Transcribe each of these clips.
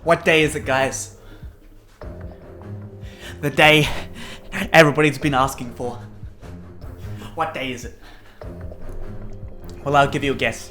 What day is it, guys? The day everybody's been asking for. What day is it? Well, I'll give you a guess.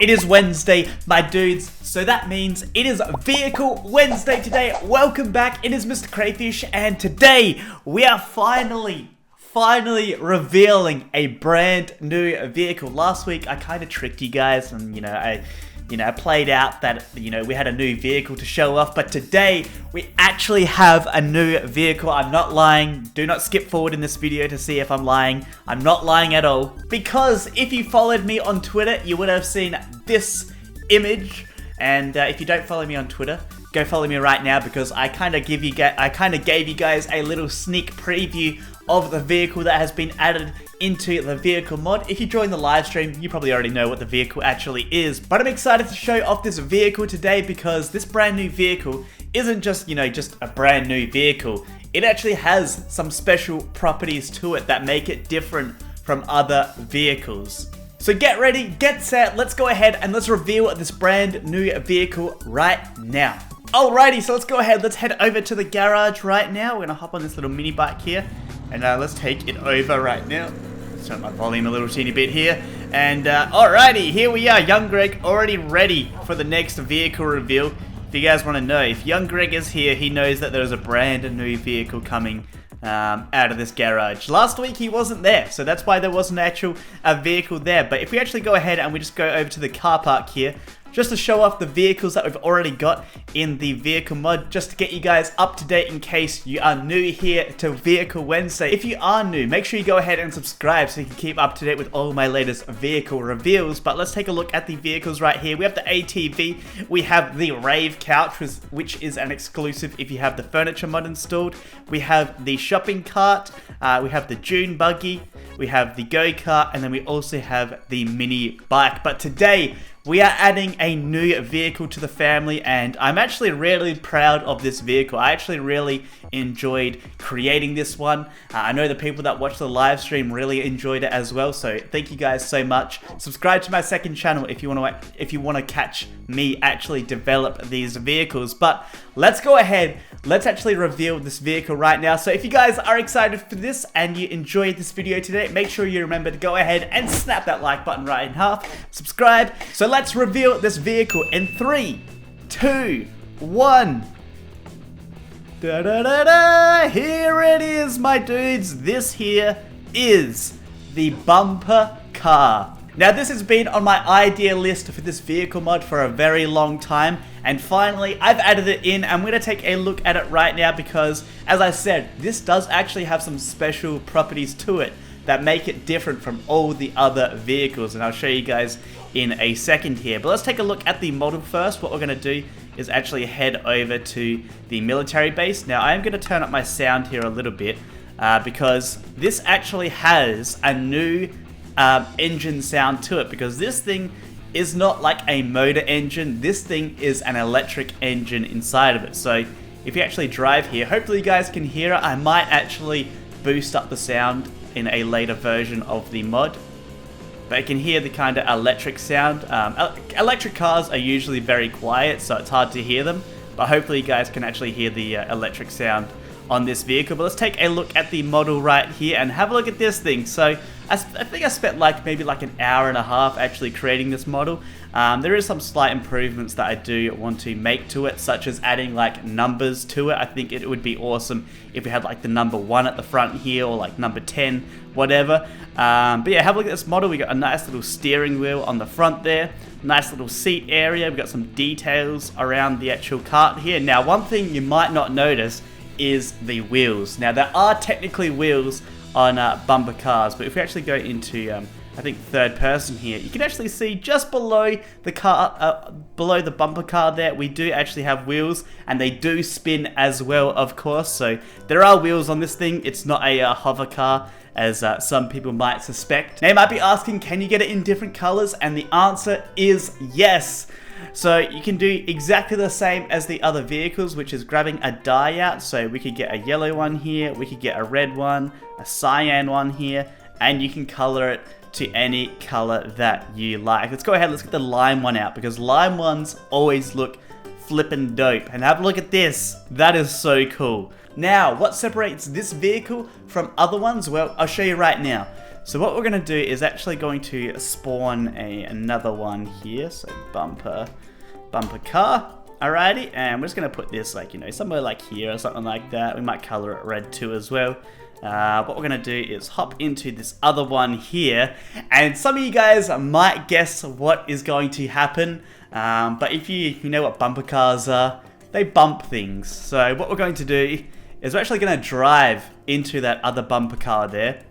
It is Wednesday, my dudes, so that means it is Vehicle Wednesday today. Welcome back, it is MrCrayfish, and today we are finally revealing a brand new vehicle. Last week I kind of tricked you guys and I played out that we had a new vehicle to show off, but today we actually have a new vehicle. I'm not lying. Do not skip forward in this video to see if I'm lying. I'm not lying at all, because if you followed me on Twitter you would have seen this image, and if you don't follow me on Twitter, go follow me right now, because I kind of gave you guys a little sneak preview of the vehicle that has been added into the vehicle mod. If you join the live stream, you probably already know what the vehicle actually is, but I'm excited to show off this vehicle today, because this brand new vehicle isn't just a brand new vehicle. It actually has some special properties to it that make it different from other vehicles. So get ready, get set, let's go ahead and let's reveal this brand new vehicle right now. Alrighty, so let's go ahead, let's head over to the garage right now. We're gonna hop on this little mini bike here, and let's take it over right now. Let's turn my volume a little teeny bit here. And alrighty, here we are, Young Greg already ready for the next vehicle reveal. If you guys want to know, if Young Greg is here, he knows that there's a brand new vehicle coming out of this garage. Last week he wasn't there, so that's why there wasn't actual vehicle there. But if we actually go ahead and we just go over to the car park here, just to show off the vehicles that we've already got in the vehicle mod, just to get you guys up to date in case you are new here to Vehicle Wednesday. If you are new, make sure you go ahead and subscribe so you can keep up to date with all my latest vehicle reveals. But let's take a look at the vehicles right here. We have the ATV, we have the Rave Couch, which is an exclusive if you have the furniture mod installed. We have the shopping cart, we have the Dune buggy, we have the go-kart, and then we also have the mini bike. But today we are adding a new vehicle to the family, and I'm actually really proud of this vehicle. I actually really enjoyed creating this one. I know the people that watch the live stream really enjoyed it as well, so thank you guys so much. Subscribe to my second channel if you want to catch me actually develop these vehicles. But let's go ahead, let's actually reveal this vehicle right now. So if you guys are excited for this and you enjoyed this video today, make sure you remember to go ahead and snap that like button right in half, subscribe. So let's reveal this vehicle in 3, 2, 1. Da da da da! Here it is, my dudes. This here is the bumper car. Now, this has been on my idea list for this vehicle mod for a very long time, and finally I've added it in. I'm going to take a look at it right now because, as I said, this does actually have some special properties to it that make it different from all the other vehicles, and I'll show you guys in a second here. But let's take a look at the model first. What we're going to do is actually head over to the military base. Now, I am going to turn up my sound here a little bit because this actually has a new engine sound to it, because this thing is not like a motor engine. This thing is an electric engine inside of it. So if you actually drive here, hopefully you guys can hear it. I might actually boost up the sound in a later version of the mod, but you can hear the kind of electric sound. Electric cars are usually very quiet, so it's hard to hear them, but hopefully you guys can actually hear the electric sound on this vehicle. But let's take a look at the model right here and have a look at this thing. So I think I spent maybe an hour and a half actually creating this model. There is some slight improvements that I do want to make to it, such as adding numbers to it. I think it would be awesome if we had the number 1 at the front here, or number 10, whatever. But yeah, have a look at this model. We got a nice little steering wheel on the front there, nice little seat area. We got some details around the actual cart here. Now, one thing you might not notice is the wheels. Now, there are technically wheels on bumper cars, but if we actually go into I think third person here, you can actually see just below the car, below the bumper car there, we do actually have wheels, and they do spin as well, of course. So there are wheels on this thing. It's not a hover car, as some people might suspect. Now you might be asking, can you get it in different colors? And the answer is yes. So you can do exactly the same as the other vehicles, which is grabbing a dye out. So we could get a yellow one here, we could get a red one, a cyan one here, and you can color it to any color that you like. Let's go ahead, let's get the lime one out, because lime ones always look flippin' dope. And have a look at this. That is so cool. Now, what separates this vehicle from other ones? Well, I'll show you right now. So what we're going to do is actually going to spawn another one here. So bumper car. Alrighty, and we're just going to put this like, you know, somewhere like here or something like that. We might color it red too as well. What we're going to do is hop into this other one here. And some of you guys might guess what is going to happen. But if you know what bumper cars are, they bump things. So what we're going to do is we're actually going to drive into that other bumper car there.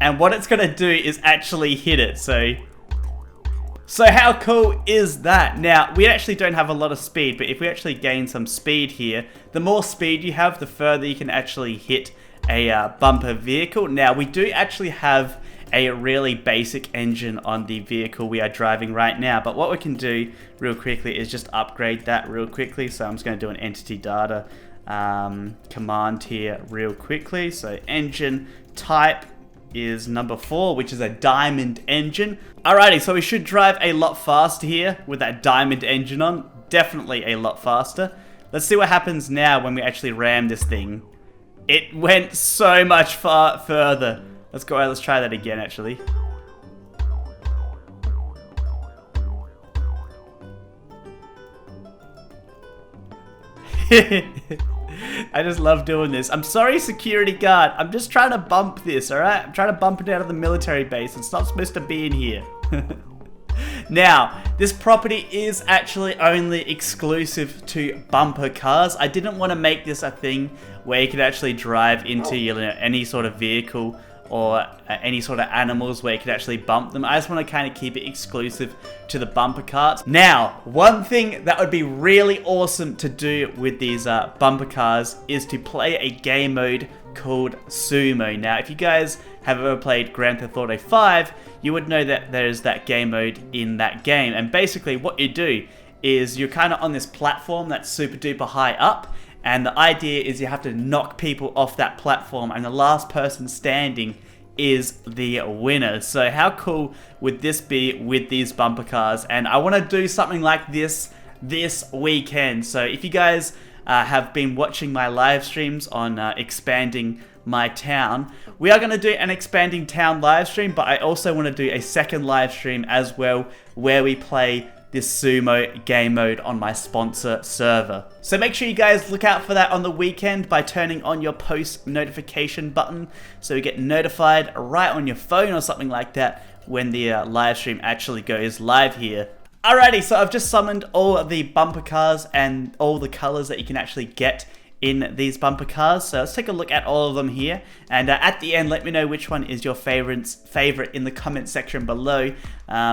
And what it's going to do is actually hit it. So how cool is that? Now, we actually don't have a lot of speed, but if we actually gain some speed here, the more speed you have, the further you can actually hit a bumper vehicle. Now, we do actually have a really basic engine on the vehicle we are driving right now, but what we can do real quickly is just upgrade that real quickly. So I'm just going to do an entity data command here real quickly. So engine type is number 4, which is a diamond engine. Alrighty, so we should drive a lot faster here with that diamond engine on. Definitely a lot faster. Let's see what happens now when we actually ram this thing. It went so much further. Let's go, let's try that again actually. I just love doing this. I'm sorry, security guard. I'm just trying to bump this, alright? I'm trying to bump it out of the military base. It's not supposed to be in here. Now, this property is actually only exclusive to bumper cars. I didn't want to make this a thing where you could actually drive into, you know, any sort of vehicle or any sort of animals where you could actually bump them. I just want to kind of keep it exclusive to the bumper cars. Now, one thing that would be really awesome to do with these bumper cars is to play a game mode called Sumo. Now, if you guys have ever played Grand Theft Auto 5, you would know that there's that game mode in that game. And basically what you do is you're kind of on this platform that's super duper high up. And the idea is you have to knock people off that platform, and the last person standing is the winner. So how cool would this be with these bumper cars? And I want to do something like this weekend. So if you guys have been watching my live streams on expanding my town, we are going to do an expanding town live stream, but I also want to do a second live stream as well where we play this Sumo game mode on my sponsor server. So make sure you guys look out for that on the weekend by turning on your post notification button so you get notified right on your phone or something like that when the live stream actually goes live here. Alrighty, so I've just summoned all of the bumper cars and all the colors that you can actually get in these bumper cars. So let's take a look at all of them here, and at the end let me know which one is your favorite in the comment section below.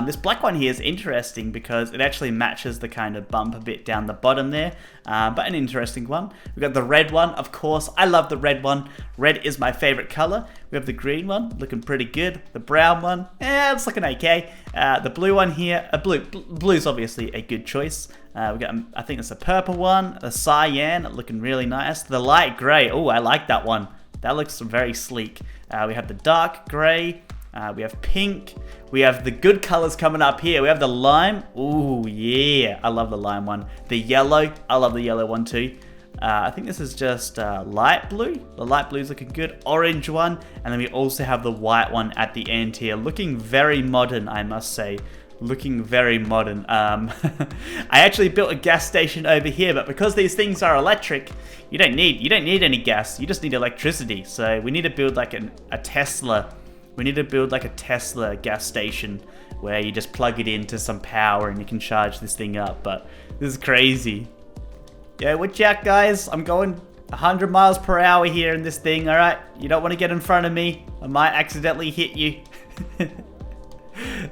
This black one here is interesting because it actually matches the kind of bumper bit down the bottom there, but an interesting one. We've got the red one, of course. I love the red one. Red is my favorite color. We have the green one, looking pretty good. The brown one, it's looking okay. The blue one here, blue's obviously a good choice. We got, I think it's a purple one, a cyan, looking really nice. The light gray, oh, I like that one. That looks very sleek. We have the dark gray. We have pink. We have the good colors coming up here. We have the lime. Ooh, yeah. I love the lime one. The yellow. I love the yellow one too. I think this is just light blue. The light blue is looking good. Orange one. And then we also have the white one at the end here. Looking very modern, I must say. Looking very modern. I actually built a gas station over here, but because these things are electric, you don't need any gas. You just need electricity. So we need to build like a Tesla. We need to build like a Tesla gas station where you just plug it into some power and you can charge this thing up. But this is crazy. Yeah, watch out, guys. I'm going 100 miles per hour here in this thing. All right, you don't want to get in front of me. I might accidentally hit you.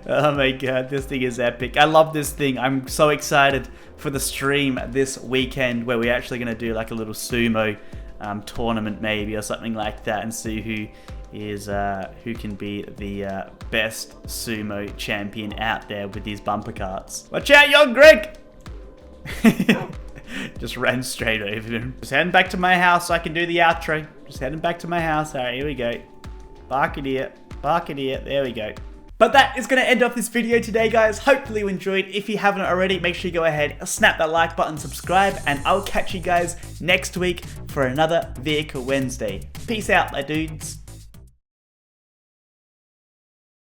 Oh my god, this thing is epic. I love this thing. I'm so excited for the stream this weekend where we're actually going to do like a little sumo tournament maybe or something like that and see who can be the best sumo champion out there with these bumper carts. Watch out, young Greg! Just ran straight over him. Just heading back to my house so I can do the outro. Just heading back to my house. Alright, here we go. Bark it here. Bark it here. There we go. But that is going to end off this video today, guys. Hopefully you enjoyed. If you haven't already, make sure you go ahead, snap that like button, subscribe, and I'll catch you guys next week for another Vehicle Wednesday. Peace out, my dudes.